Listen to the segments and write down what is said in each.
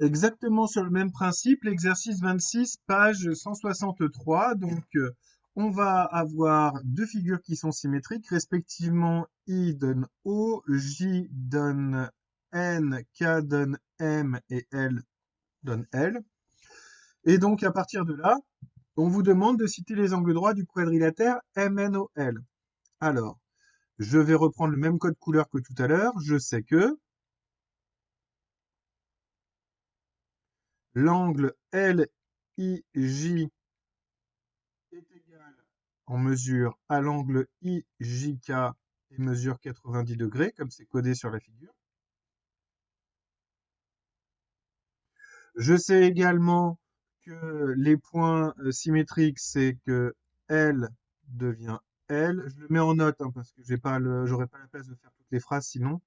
Exactement sur le même principe, l'exercice 26, page 163. Donc, on va avoir deux figures qui sont symétriques, respectivement I donne O, J donne N, K donne M et L donne L. Et donc, à partir de là, on vous demande de citer les angles droits du quadrilatère MNOL. Alors, je vais reprendre le même code couleur que tout à l'heure. Je sais que l'angle LIJ est égal en mesure à l'angle IJK et mesure 90 degrés, comme c'est codé sur la figure. Je sais également que les points symétriques, c'est que L devient L. Je le mets en note hein, parce que j'aurais pas la place de faire toutes les phrases sinon.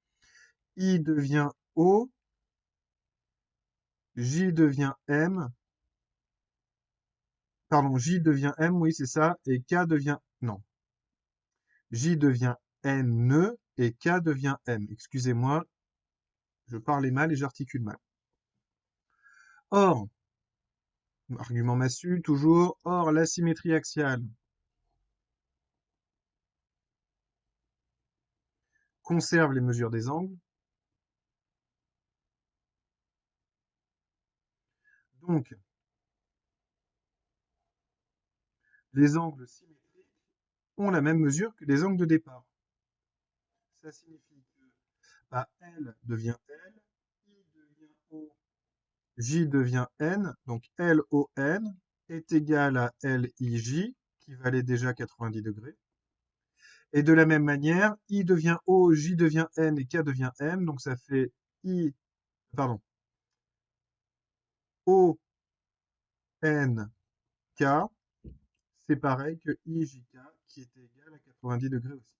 I devient O, J devient M, pardon, J devient M, oui c'est ça, et K devient, non, J devient N et K devient M. Excusez-moi, je parlais mal et j'articule mal. Or, argument massu, toujours, or la symétrie axiale conserve les mesures des angles. Donc, les angles symétriques ont la même mesure que les angles de départ. Ça signifie que bah, L devient L, I devient O, J devient N, donc LON est égal à LIJ, qui valait déjà 90 degrés. Et de la même manière, I devient O, J devient N et K devient M, donc ça fait pardon, O, N, K, c'est pareil que IJK, qui était égal à 90 degrés aussi.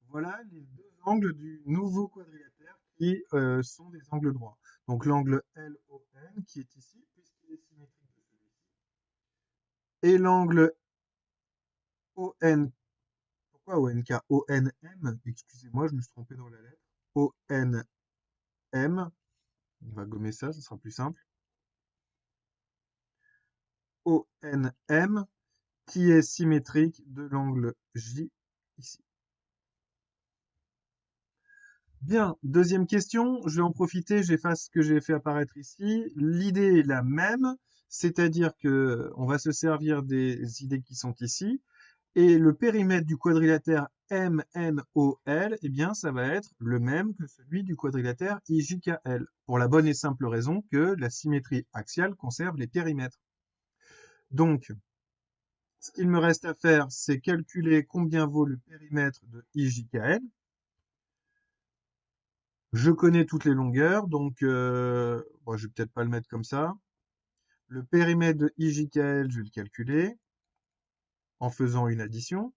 Voilà les deux angles du nouveau quadrilatère qui sont des angles droits. Donc l'angle LON qui est ici, puisqu'il est symétrique de celui-ci, et l'angle ON. Pourquoi ONK? ONM, excusez-moi, je me suis trompé dans la lettre. ONM, on va gommer ça, ce sera plus simple. ONM, qui est symétrique de l'angle J ici. Bien, deuxième question, je vais en profiter, j'efface ce que j'ai fait apparaître ici. L'idée est la même, c'est-à-dire que on va se servir des idées qui sont ici, et le périmètre du quadrilatère MNOL, eh bien, ça va être le même que celui du quadrilatère IJKL, pour la bonne et simple raison que la symétrie axiale conserve les périmètres. Donc, ce qu'il me reste à faire, c'est calculer combien vaut le périmètre de IJKL. Je connais toutes les longueurs, donc bon, je vais peut-être pas le mettre comme ça. Le périmètre de IJKL, je vais le calculer en faisant une addition.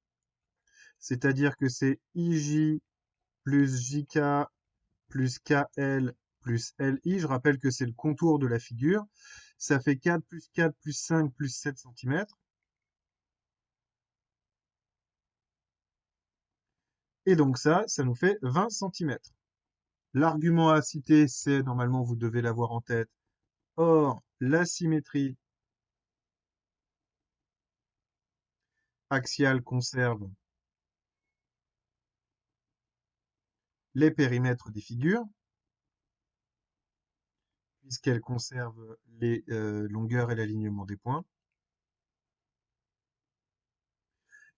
C'est-à-dire que c'est IJ plus JK plus KL plus LI. Je rappelle que c'est le contour de la figure. Ça fait 4 plus 4 plus 5 plus 7 cm. Et donc ça nous fait 20 cm. L'argument à citer, c'est, normalement, vous devez l'avoir en tête. Or, la symétrie axiale conserve les périmètres des figures, puisqu'elle conserve les longueurs et l'alignement des points.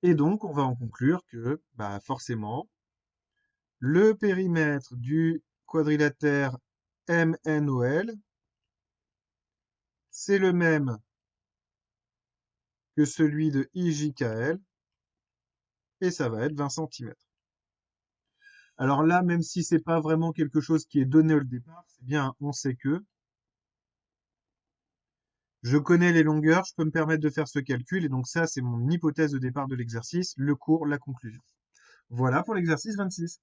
Et donc, on va en conclure que, bah, forcément, le périmètre du quadrilatère MNOL, c'est le même que celui de IJKL, et ça va être 20 cm. Alors là, même si c'est pas vraiment quelque chose qui est donné au départ, c'est bien, on sait que je connais les longueurs, je peux me permettre de faire ce calcul, et donc ça, c'est mon hypothèse de départ de l'exercice, le cours, la conclusion. Voilà pour l'exercice 26.